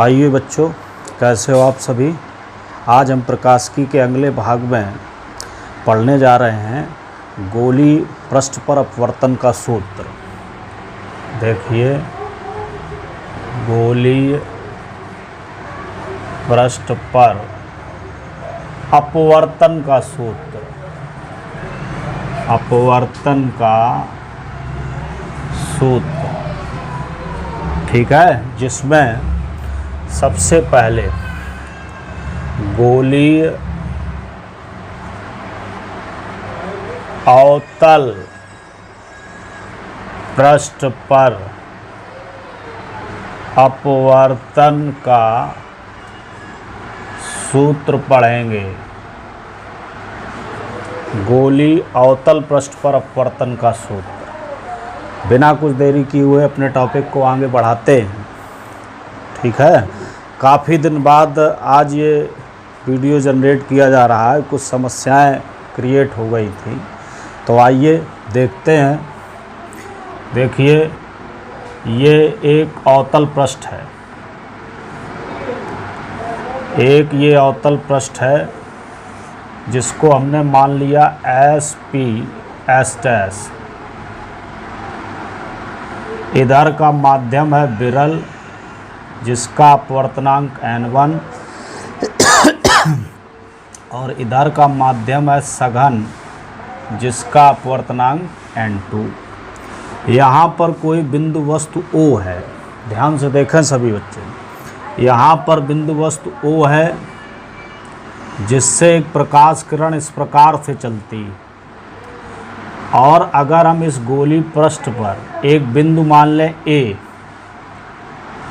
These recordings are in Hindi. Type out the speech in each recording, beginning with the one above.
आइए बच्चों, कैसे हो आप सभी। आज हम प्रकाशिकी के अगले भाग में पढ़ने जा रहे हैं गोलीय पृष्ठ पर अपवर्तन का सूत्र। देखिए, गोलीय पृष्ठ पर अपवर्तन का सूत्र, अपवर्तन का सूत्र, ठीक है, जिसमें सबसे पहले गोलीय अवतल पृष्ठ पर अपवर्तन का सूत्र पढ़ेंगे। गोलीय अवतल पृष्ठ पर अपवर्तन का सूत्र। बिना कुछ देरी किए हुए अपने टॉपिक को आगे बढ़ाते हैं, ठीक है। काफ़ी दिन बाद आज ये वीडियो जनरेट किया जा रहा है, कुछ समस्याएं क्रिएट हो गई थी, तो आइए देखते हैं। देखिए, ये एक अवतल पृष्ठ है, एक ये अवतल पृष्ठ है जिसको हमने मान लिया SP/S'। इधर का माध्यम है विरल जिसका अपवर्तनांक N1 और इधर का माध्यम है सघन जिसका अपवर्तनांक N2। यहाँ पर कोई बिंदु वस्तु O है, ध्यान से देखें सभी बच्चे। यहाँ पर बिंदु वस्तु O है जिससे एक प्रकाश किरण इस प्रकार से चलती है, और अगर हम इस गोलीय पृष्ठ पर एक बिंदु मान लें A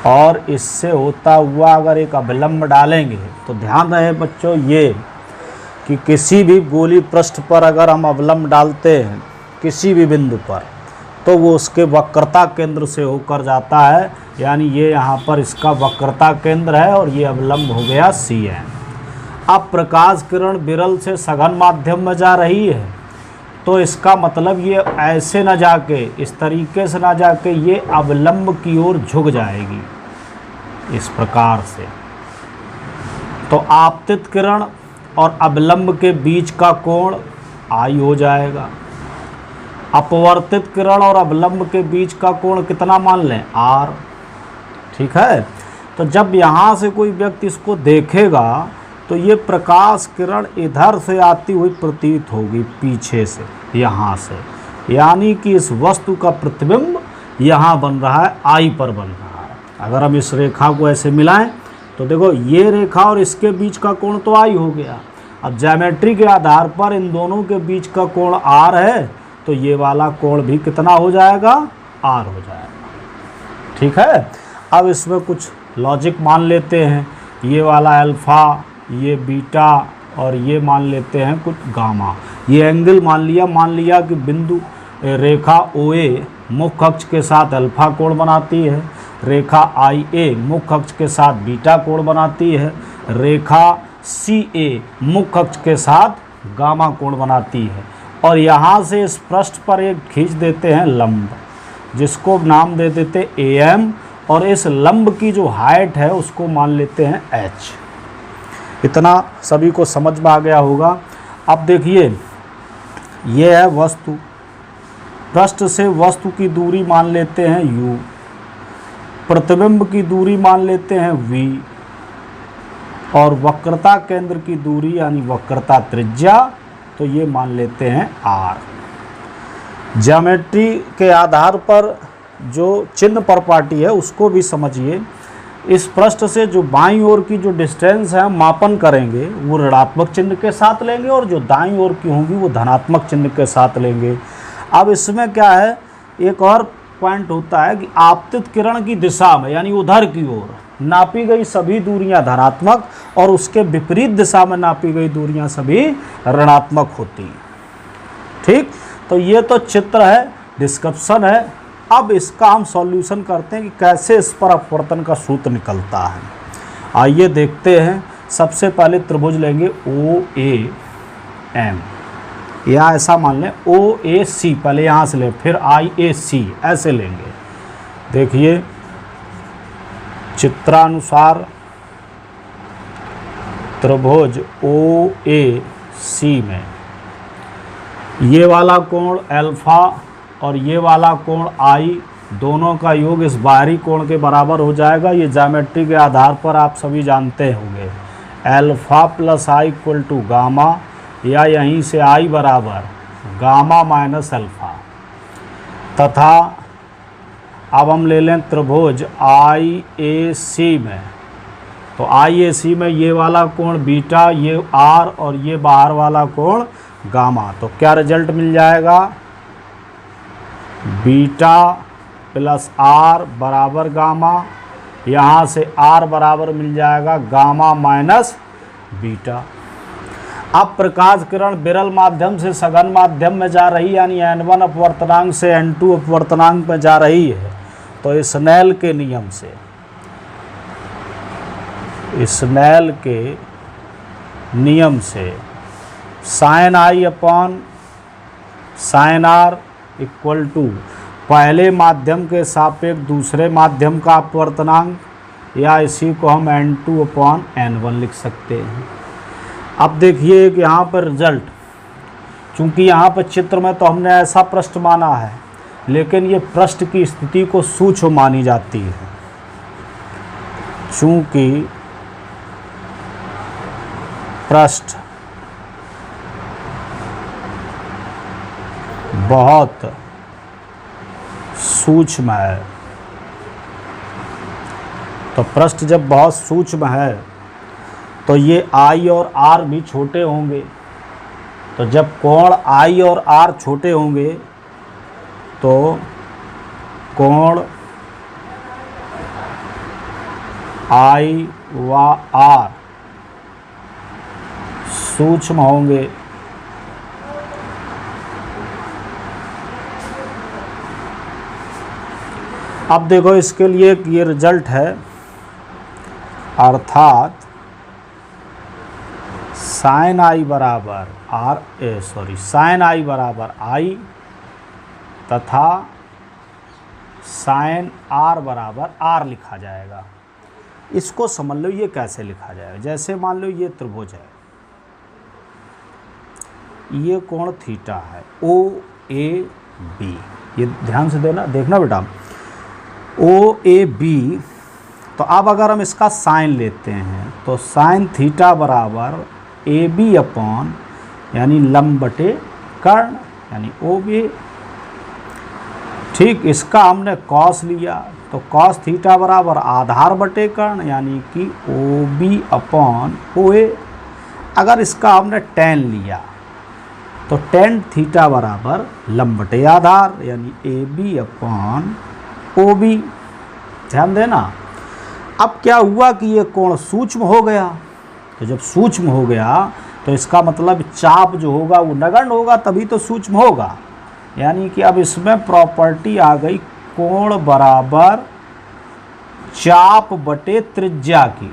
और इससे होता हुआ अगर एक अभिलंब डालेंगे, तो ध्यान रहे बच्चों ये कि किसी भी गोलीय पृष्ठ पर अगर हम अवलंब डालते हैं किसी भी बिंदु पर, तो वो उसके वक्रता केंद्र से होकर जाता है। यानी ये यहाँ पर इसका वक्रता केंद्र है और ये अवलंब हो गया CN। अब प्रकाश किरण विरल से सघन माध्यम में जा रही है, तो इसका मतलब ये ऐसे न जाके, इस तरीके से न जाके ये अवलंब की ओर झुक जाएगी इस प्रकार से। तो आपतित किरण और अवलंब के बीच का कोण I हो जाएगा। अपवर्तित किरण और अवलंब के बीच का कोण कितना मान लें, R, ठीक है। तो जब यहाँ से कोई व्यक्ति इसको देखेगा तो ये प्रकाश किरण इधर से आती हुई प्रतीत होगी पीछे से, यहाँ से, यानी कि इस वस्तु का प्रतिबिंब यहाँ बन रहा है, I पर बन रहा है। अगर हम इस रेखा को ऐसे मिलाएं तो देखो ये रेखा और इसके बीच का कोण तो I हो गया। अब ज्योमेट्री के आधार पर इन दोनों के बीच का कोण R है, तो ये वाला कोण भी कितना हो जाएगा, R हो जाएगा, ठीक है। अब इसमें कुछ लॉजिक मान लेते हैं, ये वाला अल्फ़ा, ये बीटा और ये मान लेते हैं कुछ गामा। ये एंगल मान लिया कि बिंदु रेखा OA मुख्य अक्ष के साथ अल्फ़ा कोण बनाती है, रेखा IA मुख्य अक्ष के साथ बीटा कोण बनाती है, रेखा CA मुख्य अक्ष के साथ गामा कोण बनाती है। और यहाँ से इस पृष्ठ पर एक खींच देते हैं लंब, जिसको नाम दे देते AM, और इस लंब की जो हाइट है उसको मान लेते हैं H। इतना सभी को समझ में आ गया होगा। अब देखिए, ये है वस्तु, पृष्ठ से वस्तु की दूरी मान लेते हैं U, प्रतिबिंब की दूरी मान लेते हैं V, और वक्रता केंद्र की दूरी यानी वक्रता त्रिज्या तो ये मान लेते हैं R। ज्योमेट्री के आधार पर जो चिन्ह प्रॉपर्टी है उसको भी समझिए। इस पृष्ठ से जो बाईं ओर की जो डिस्टेंस है हम मापन करेंगे वो ऋणात्मक चिन्ह के साथ लेंगे, और जो दाईं ओर की होंगी वो धनात्मक चिन्ह के साथ लेंगे। अब इसमें क्या है, एक और पॉइंट होता है कि आपतित किरण की दिशा में यानी उधर की ओर नापी गई सभी दूरियां धनात्मक और उसके विपरीत दिशा में नापी गई दूरियां सभी ऋणात्मक होती हैं, ठीक। तो ये तो चित्र है, डिस्क्रिप्शन है। अब इसका हम सॉल्यूशन करते हैं कि कैसे इस पर अपवर्तन का सूत्र निकलता है। आइए देखते हैं। सबसे पहले त्रिभुज लेंगे OAM, या ऐसा मान लें OAC, पहले यहाँ से ले फिर IAC, ऐसे लेंगे। देखिए चित्रानुसार त्रिभुज OAC में ये वाला कोण अल्फा और ये वाला कोण I दोनों का योग इस बाहरी कोण के बराबर हो जाएगा। ये ज्योमेट्री के आधार पर आप सभी जानते होंगे, alpha plus I equal to gamma, या यहीं से I बराबर गामा माइनस अल्फा। तथा अब हम ले लें त्रिभुज IAC में, तो IAC में ये वाला कोण बीटा, ये R और ये बाहर वाला कोण गामा। तो क्या रिजल्ट मिल जाएगा, बीटा प्लस R बराबर गामा, यहाँ से R बराबर मिल जाएगा गामा माइनस बीटा। अब प्रकाश किरण विरल माध्यम से सघन माध्यम में जा रही, यानी N1 अपवर्तनांक से N2 अपवर्तनांक में जा रही है, तो स्नेल के नियम से, स्नेल के नियम से sine I upon sine R equal to पहले माध्यम के सापेक्ष दूसरे माध्यम का अपवर्तनांक, या इसी को हम N2 अपॉन N1 लिख सकते हैं। अब देखिए कि यहाँ पर रिजल्ट, चूँकि यहाँ पर चित्र में तो हमने ऐसा पृष्ठ माना है, लेकिन ये पृष्ठ की स्थिति को सूक्ष्म मानी जाती है। चूँकि पृष्ठ बहुत सूक्ष्म है, तो पृष्ठ जब बहुत सूक्ष्म है तो ये I और R भी छोटे होंगे। तो जब कोण I और R छोटे होंगे तो कोण I व R सूक्ष्म होंगे। अब देखो इसके लिए ये रिजल्ट है, अर्थात साइन I बराबर साइन I बराबर I तथा साइन R बराबर R लिखा जाएगा। इसको समझ लो ये कैसे लिखा जाएगा। जैसे मान लो ये त्रिभुज है, ये कोण थीटा है OAB, ये ध्यान से देखना बेटा, OAB। तो अब अगर हम इसका साइन लेते हैं तो साइन थीटा बराबर AB अपॉन यानी लंब बटे कर्ण यानी OB। ठीक, इसका हमने कॉस लिया तो कॉस थीटा बराबर आधार बटे कर्ण यानी कि OB अपॉन OA। अगर इसका हमने टेन लिया तो टेन थीटा बराबर लंब बटे आधार यानी AB अपॉन OB। ध्यान देना। अब क्या हुआ कि ये कोण सूक्ष्म हो गया, तो जब सूक्ष्म हो गया तो इसका मतलब चाप जो होगा वो नगण्य होगा, तभी तो सूक्ष्म होगा। यानी कि अब इसमें प्रॉपर्टी आ गई कोण बराबर चाप बटे त्रिज्या की।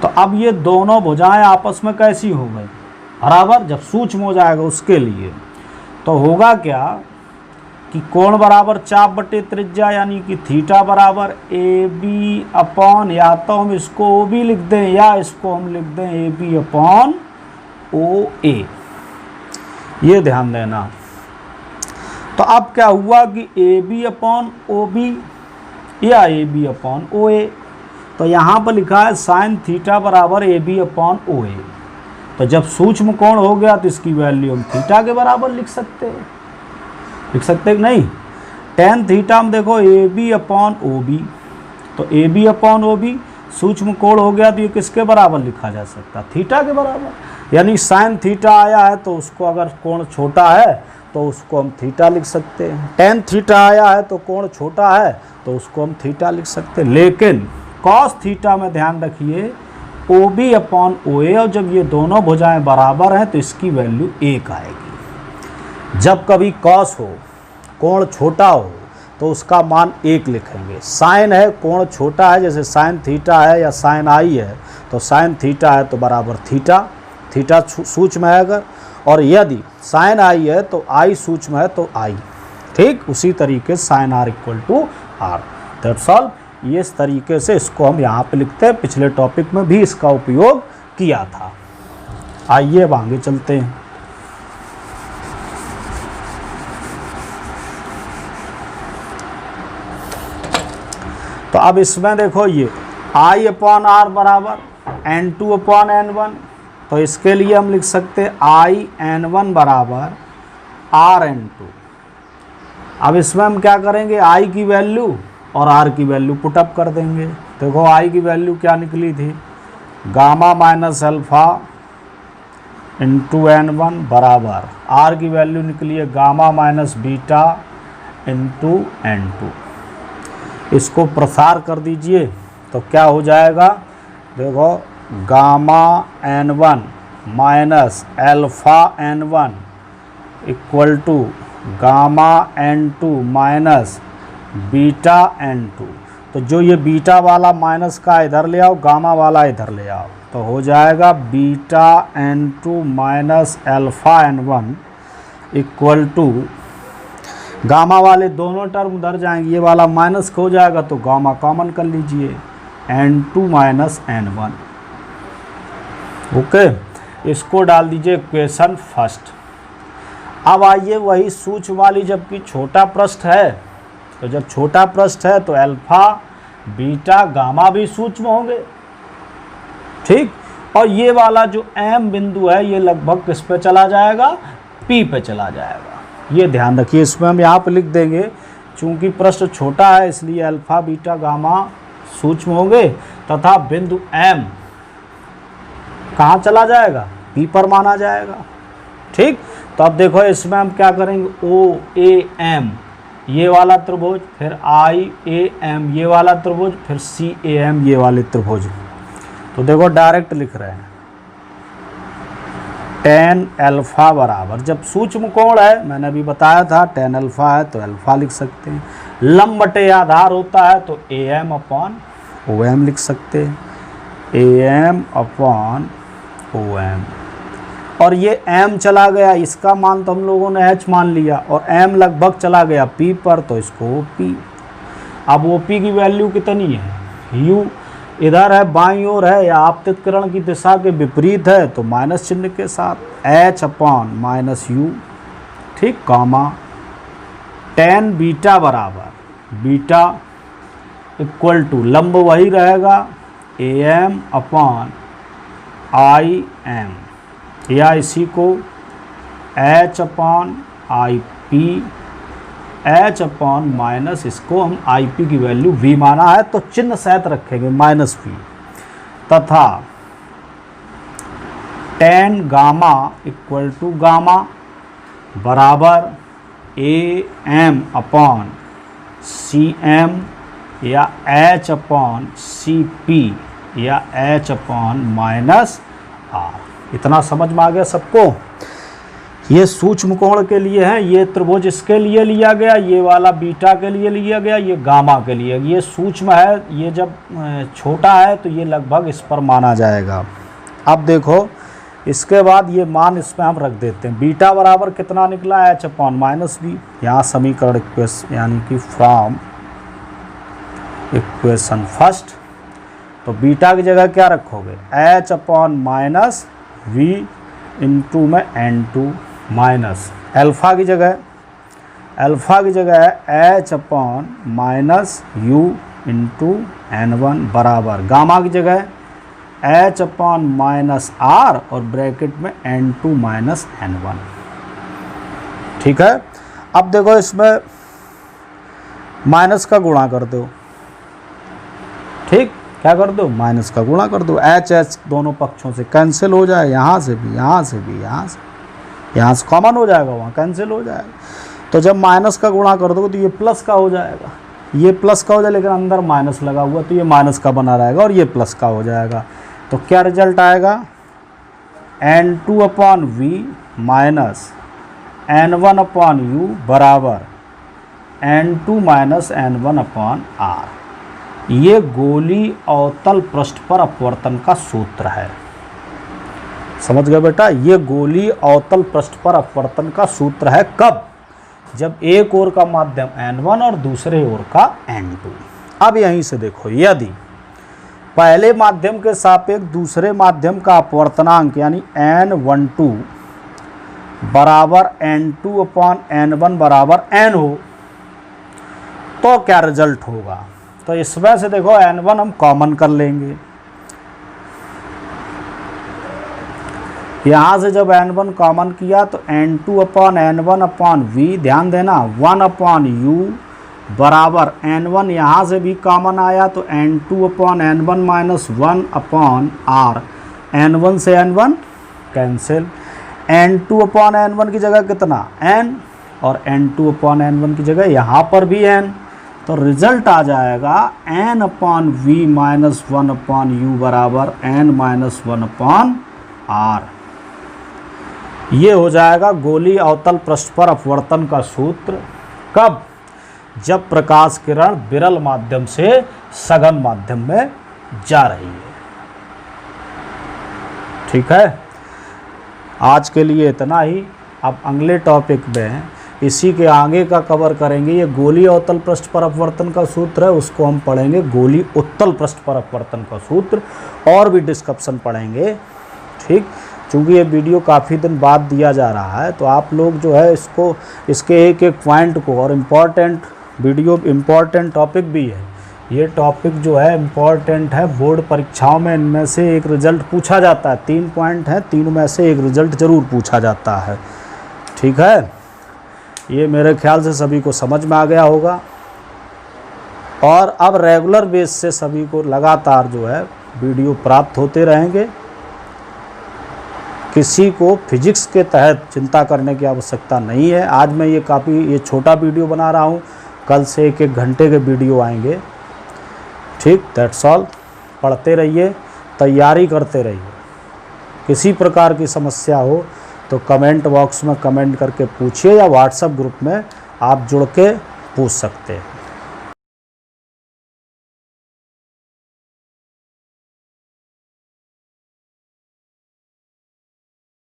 तो अब ये दोनों भुजाएं आपस में कैसी हो गई, बराबर। जब सूक्ष्म हो जाएगा उसके लिए तो होगा क्या कि कोण बराबर चाप बटे त्रिज्या यानी कि थीटा बराबर AB अपॉन, या तो हम इसको OB लिख दें या इसको हम लिख दें AB अपॉन OA। ये ध्यान देना। तो अब क्या हुआ कि AB अपॉन OB या AB अपॉन OA। तो यहाँ पर लिखा है साइन थीटा बराबर AB अपॉन OA। तो जब सूक्ष्म कोण हो गया तो इसकी वैल्यू हम थीटा के बराबर लिख सकते हैं, लिख सकते हैं कि नहीं। टेन थीटा में देखो AB अपॉन OB, तो AB अपॉन OB सूक्ष्म कोण हो गया तो ये किसके बराबर लिखा जा सकता, थीटा के बराबर। यानी साइन थीटा आया है तो उसको अगर कोण छोटा है तो उसको हम थीटा लिख सकते हैं। टेन थीटा आया है तो कोण छोटा है तो उसको हम थीटा लिख सकते हैं। लेकिन कॉस थीटा में ध्यान रखिए OB अपॉन OA, और जब ये दोनों भुजाएं बराबर हैं तो इसकी वैल्यू 1 आएगी। जब कभी कॉस हो कोण छोटा हो तो उसका मान 1 लिखेंगे। साइन है कोण छोटा है, जैसे साइन थीटा है या साइन I है, तो साइन थीटा है तो बराबर थीटा, थीटा सूक्ष्म है अगर, और यदि साइन I है तो I सूक्ष्म है तो I। ठीक, उसी तरीके sine R equal to R। That's all. ये इस तरीके से इसको हम यहाँ पे लिखते हैं। पिछले टॉपिक में भी इसका उपयोग किया था। आइए अब आगे चलते हैं। तो अब इसमें देखो ये I अपॉन आर बराबर N2 अपॉन N1, तो इसके लिए हम लिख सकते हैं I N1 बराबर RN2। अब इसमें हम क्या करेंगे, I की वैल्यू और R की वैल्यू पुटअप कर देंगे। देखो I की वैल्यू क्या निकली थी, gamma minus alpha into N1 बराबर R की वैल्यू निकली है gamma minus beta into N2। इसको प्रसार कर दीजिए तो क्या हो जाएगा, देखो gamma N1 minus alpha N1 equal to gamma N2 minus beta N2। तो जो ये बीटा वाला माइनस का इधर ले आओ, गामा वाला इधर ले आओ, तो हो जाएगा beta N2 minus alpha N1 equal to gamma वाले दोनों टर्म उधर जाएंगे, ये वाला माइनस हो जाएगा तो गामा कॉमन कर लीजिए N2 माइनस N1। ओके, इसको डाल दीजिए इक्वेशन फर्स्ट। अब आइए वही सूक्ष्म वाली, जबकि छोटा पृष्ठ है, तो जब छोटा पृष्ठ है तो अल्फा बीटा गामा भी सूक्ष्म होंगे, ठीक। और ये वाला जो M बिंदु है ये लगभग किस पे चला जाएगा, P पे चला जाएगा। ये ध्यान रखिए, इसमें हम यहाँ पे लिख देंगे, चूंकि पृष्ठ छोटा है इसलिए अल्फा बीटा गामा सूक्ष्म होंगे तथा बिंदु M कहाँ चला जाएगा, P पर माना जाएगा, ठीक। तो अब देखो इसमें हम क्या करेंगे, OAM ये वाला त्रिभुज, फिर IAM ये वाला त्रिभुज, फिर CAM ये वाले त्रिभुज। तो देखो डायरेक्ट लिख रहे हैं tan अल्फ़ा बराबर, जब सूक्ष्म कोण है मैंने अभी बताया था tan अल्फ़ा है तो अल्फ़ा लिख सकते हैं, लंब बटे आधार होता है तो AM अपॉन OM लिख सकते हैं, AM अपॉन OM। और ये M चला गया, इसका मान तो हम लोगों ने H मान लिया, और M लगभग चला गया P पर तो इसको OP। अब OP की वैल्यू कितनी है, U इधर है, बाईं ओर है या आपतित किरण की दिशा के विपरीत है तो माइनस चिन्ह के साथ H अपॉन माइनस U, ठीक, कामा tan बीटा बराबर बीटा इक्वल टू लंब वही रहेगा AM अपॉन IM, या इसी को H upon IP, H upon minus, इसको हम IP की वैल्यू V माना है तो चिन्ह सहित रखेंगे माइनस V, तथा tan gamma equal to gamma बराबर AM अपॉन CM या H अपॉन CP या H अपॉन माइनस R। इतना समझ में आ गया सबको। ये सूक्ष्म कोण के लिए है, ये त्रिभुज इसके लिए लिया गया, ये वाला बीटा के लिए लिया गया, ये गामा के लिए। ये सूक्ष्म है, ये जब छोटा है तो ये लगभग इस पर माना जाएगा। अब देखो इसके बाद ये मान इसमें हम रख देते हैं, बीटा बराबर कितना निकला, H अपॉन माइनस बी। यहाँ समीकरण इक्वेशन यानी कि फ्रॉम इक्वेशन फर्स्ट, तो बीटा की जगह क्या रखोगे, H upon minus V into में N2 माइनस अल्फ़ा की जगह है H upon minus U into N1 बराबर गामा की जगह H अपॉन माइनस R और ब्रैकेट में N2 माइनस N1, ठीक है। अब देखो इसमें माइनस का गुणा कर दो, ठीक, क्या कर दो, माइनस का गुणा कर दो, H दोनों पक्षों से कैंसिल हो जाए, यहाँ से भी, यहाँ से कॉमन हो जाएगा, वहाँ कैंसिल हो जाएगा। तो जब माइनस का गुणा कर दो तो ये प्लस का हो जाएगा, ये प्लस का हो जाएगा, लेकिन अंदर माइनस लगा हुआ तो ये माइनस का बना रहेगा और ये प्लस का हो जाएगा। तो क्या रिजल्ट आएगा, N2 upon V minus N1 upon U बराबर N2 minus N1 upon R। ये गोली अवतल पृष्ठ पर अपवर्तन का सूत्र है। समझ गए बेटा, ये गोली अवतल पृष्ठ पर अपवर्तन का सूत्र है। कब, जब एक ओर का माध्यम N1 और दूसरे ओर का N2। अब यहीं से देखो, यदि पहले माध्यम के सापेक्ष दूसरे माध्यम का अपवर्तनांक यानी n12 बराबर n2 अपॉन n1 बराबर n हो तो क्या रिजल्ट होगा। तो इसमें से देखो n1 हम कॉमन कर लेंगे, यहाँ से जब n1 कॉमन किया तो n2 upon n1 upon v, ध्यान देना 1 अपॉन u बराबर n1, यहाँ से भी कॉमन आया तो n2 upon n1 minus 1 upon r, n1 से n1 cancel, n2 upon n1 की जगह कितना n और n2 अपॉन n1 की जगह यहाँ पर भी n, तो रिजल्ट आ जाएगा n upon v minus 1 upon u बराबर n माइनस 1 अपॉन r। ये हो जाएगा गोलीय अवतल पृष्ठ पर अपवर्तन का सूत्र। कब? जब प्रकाश किरण विरल माध्यम से सघन माध्यम में जा रही है। ठीक है, आज के लिए इतना ही। अब अगले टॉपिक में इसी के आगे का कवर करेंगे। ये गोलीय अवतल पृष्ठ पर अपवर्तन का सूत्र है, उसको हम पढ़ेंगे गोलीय उत्तल पृष्ठ पर अपवर्तन का सूत्र, और भी डिस्कशन पढ़ेंगे। ठीक, चूँकि ये वीडियो काफ़ी दिन बाद दिया जा रहा है तो आप लोग जो है इसको, इसके एक एक पॉइंट को, और इम्पॉर्टेंट वीडियो, इम्पॉर्टेंट टॉपिक भी है ये, टॉपिक जो है इम्पॉर्टेंट है, बोर्ड परीक्षाओं में इनमें से एक रिजल्ट पूछा जाता है। 3 पॉइंट हैं, 3 में से एक रिजल्ट ज़रूर पूछा जाता है। ठीक है, ये मेरे ख्याल से सभी को समझ में आ गया होगा, और अब रेगुलर बेस से सभी को लगातार जो है वीडियो प्राप्त होते रहेंगे। किसी को फिजिक्स के तहत चिंता करने की आवश्यकता नहीं है। आज मैं ये छोटा वीडियो बना रहा हूँ, कल से 1-1 घंटे के वीडियो आएंगे। ठीक, दैट्स ऑल। पढ़ते रहिए, तैयारी करते रहिए। किसी प्रकार की समस्या हो तो कमेंट बॉक्स में कमेंट करके पूछिए, या व्हाट्सएप ग्रुप में आप जुड़ के पूछ सकते हैं।